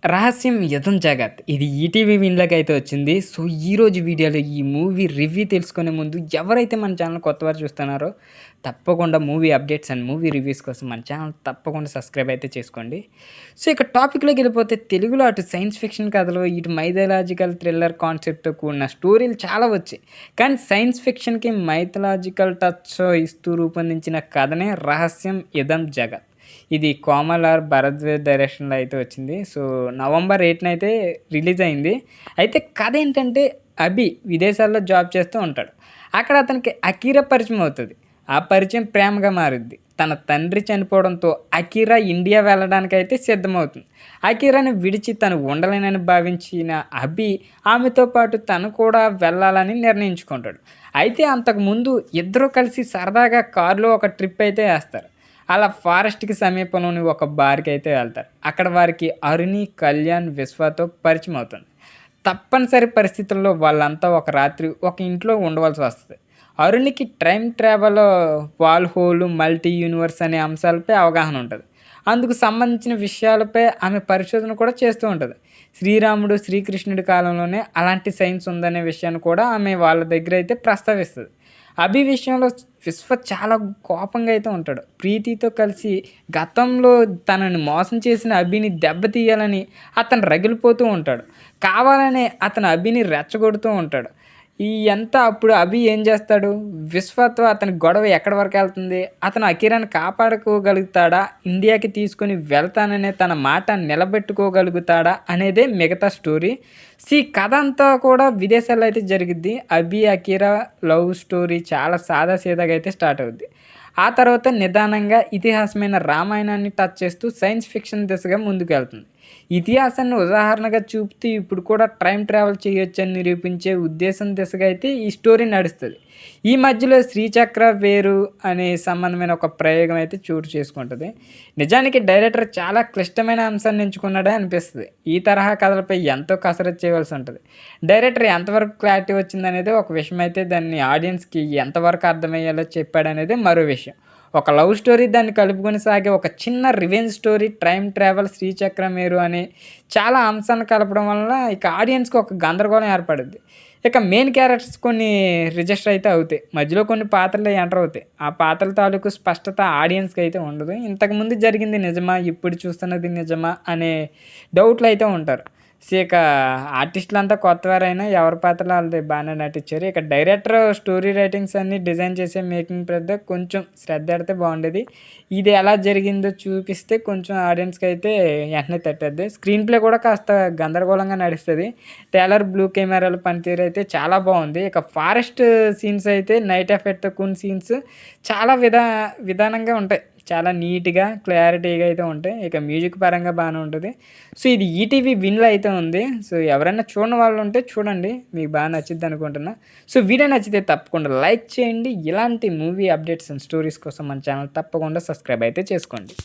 'రహస్యం యుధం జగత్' ఇది ఈటీవీ విన్‌లోకైతే వచ్చింది. సో, ఈరోజు వీడియోలో ఈ మూవీ రివ్యూ తెలుసుకునే ముందు ఎవరైతే మన ఛానెల్ కొత్తవారు చూస్తున్నారో తప్పకుండా movie updates and movie reviews కోసం మన ఛానెల్ తప్పకుండా సబ్స్క్రైబ్ అయితే చేసుకోండి. సో, ఇక టాపిక్‌లోకెళ్ళిపోతే తెలుగులో అటు సైన్స్ ఫిక్షన్ కథలు, ఇటు మైథలాజికల్ థ్రిల్లర్ కాన్సెప్ట్‌తో కూడిన స్టోరీలు చాలా వచ్చాయి. కానీ సైన్స్ ఫిక్షన్‌కి మైథలాజికల్ టచ్ ఇస్తూ రూపొందించిన కథనే 'రహస్యం యుధం జగత్'. ఇది కోమల్ ఆర్ భరద్వాజ్ డైరెక్షన్‌లో అయితే వచ్చింది. సో, నవంబర్ 8న అయితే రిలీజ్ అయింది. అయితే కథ ఏంటంటే అభి విదేశాల్లో జాబ్ చేస్తూ ఉంటాడు. అక్కడ అతనికి అకీరా పరిచయం అవుతది. ఆ పరిచయం ప్రేమగా మారుద్ది. తన తండ్రి చనిపోవడంతో అకీరా ఇండియా వెళ్ళడానికైతే సిద్ధమవుతుంది. అకీరాని విడిచి తను ఉండలేనని భావించిన అభి ఆమెతో పాటు తను కూడా వెళ్ళాలని నిర్ణయించుకుంటాడు. అయితే అంతకుముందు ఇద్దరూ కలిసి సరదాగా కారులో ఒక ట్రిప్ అయితే ఏస్తారు. అలా ఫారెస్ట్‌కి సమీపంలోని ఒక బార్‌కైతే వెళ్తారు. అక్కడ వారికి అరుణి, కళ్యాణ్, విశ్వతో పరిచయం అవుతుంది. తప్పనిసరి పరిస్థితుల్లో వాళ్ళంతా ఒక రాత్రి ఒక ఇంట్లో ఉండవలసి వస్తది. అరుణికి time travel, worm hole, multi universe అనే అంశాలపై అవగాహన ఉంటది. అందుకు సంబంధించిన విషయాలపై ఆమె పరిశోధన కూడా చేస్తూ ఉంటది. శ్రీరాముడు, శ్రీకృష్ణుడి కాలంలోనే అలాంటి సైన్స్ ఉందనే విషయాన్ని కూడా ఆమె వాళ్ళ దగ్గరైతే ప్రస్తావిస్తది. అభి విషయంలో విశ్వ చాలా కోపంగా అయితే ఉంటాడు. ప్రీతితో కలిసి గతంలో తనని మోసం చేసిన అభిని దెబ్బతీయాలని అతను రగిలిపోతూ ఉంటాడు. కావాలనే అతను అభిని రెచ్చగొడుతూ ఉంటాడు. అప్పుడు అభి ఏం చేస్తాడు? విశ్వతో అతని గొడవ ఎక్కడి వరకు వెళ్తుంది? అతను అకీరాని కాపాడుకోగలుగుతాడా? ఇండియాకి తీసుకొని వెళ్తాననే తన మాట నిలబెట్టుకోగలుగుతాడా? అనేదే మిగతా స్టోరీ. కథ అంతా కూడా విదేశాల్లో అయితే జరిగిద్ది. అభి, అకీరా లవ్ స్టోరీ చాలా సాదాసీదాగా అయితే స్టార్ట్ అవుద్ది. ఆ తర్వాత నిదానంగా ఇతిహాసమైన రామాయణాన్ని టచ్ చేస్తూ సైన్స్ ఫిక్షన్ దిశగా ముందుకెళ్తుంది. ఇతిహాసాన్ని ఉదాహరణగా చూపుతూ ఇప్పుడు కూడా టైమ్ ట్రావెల్ చేయొచ్చని నిరూపించే ఉద్దేశం దిశగా అయితే ఈ స్టోరీ నడుస్తుంది. ఈ మధ్యలో శ్రీచక్ర వేరు అనే సంబంధమైన ఒక ప్రయోగం అయితే చోటు చేసుకుంటుంది. నిజానికి డైరెక్టర్ చాలా క్లిష్టమైన అంశాన్ని ఎంచుకున్నాడే అనిపిస్తుంది. ఈ తరహా కథలపై ఎంతో కసరత్తు చేయవలసి ఉంటుంది. డైరెక్టర్ ఎంతవరకు క్లారిటీ వచ్చిందనేది ఒక విషయం అయితే దాన్ని ఆడియన్స్కి ఎంతవరకు అర్థమయ్యేలా చెప్పాడనేది మరో విషయం. ఒక లవ్ స్టోరీ దాన్ని కలుపుకొని సాగే ఒక చిన్న రివెంజ్ స్టోరీ, టైమ్ ట్రావెల్, శ్రీచక్రమేరు అనే చాలా అంశాలను కలపడం వలన ఇక ఆడియన్స్‌కి ఒక గందరగోళం ఏర్పడుద్ది. ఇక మెయిన్ క్యారెక్టర్స్ కొన్ని రిజిస్టర్ అయితే అవుతాయి. మధ్యలో కొన్ని పాత్రలు ఎంటర్ అవుతాయి. ఆ పాత్రల తాలూకు స్పష్టత ఆడియన్స్‌కి అయితే ఉండదు. ఇంతకుముందు జరిగింది నిజమా? ఇప్పుడు చూస్తున్నది నిజమా? అనే డౌట్‌లో అయితే ఉంటారు. ఇక ఆర్టిస్టులంతా కొత్తవారైనా ఎవరి పాత్రలో ఆళ్ళది బాగానే నటించారు. ఇక డైరెక్టర్ స్టోరీ రైటింగ్స్ అన్నీ డిజైన్ చేసే మేకింగ్ పెద్ద కొంచెం శ్రద్ధ పెడితే బాగుండేది. ఇది ఎలా జరిగిందో చూపిస్తే కొంచెం ఆడియన్స్‌కి అయితే వెంటనే తట్టేద్ది. స్క్రీన్ ప్లే కూడా కాస్త గందరగోళంగా నడుస్తది. టేలర్ బ్లూ కెమెరాల పనితీరు అయితే చాలా బాగుంది. ఇక ఫారెస్ట్ సీన్స్ అయితే నైట్ ఎఫెక్ట్‌తో కొన్ని సీన్స్ చాలా విధానంగా ఉంటాయి. చాలా నీట్‌గా, క్లారిటీగా అయితే ఉంటాయి. ఇక మ్యూజిక్ పరంగా బాగానే ఉంటది. సో, ఇది ఈటీవీ విన్‌లో అయితే ఉంది. సో, ఎవరైనా చూడని వాళ్ళు ఉంటే చూడండి. మీకు బాగా నచ్చిద్ది అనుకుంటున్నా. సో, వీడియో నచ్చితే తప్పకుండా లైక్ చేయండి. ఇలాంటి మూవీ అప్డేట్స్ అండ్ స్టోరీస్ కోసం మన ఛానల్ తప్పకుండా సబ్స్క్రైబ్ అయితే చేసుకోండి.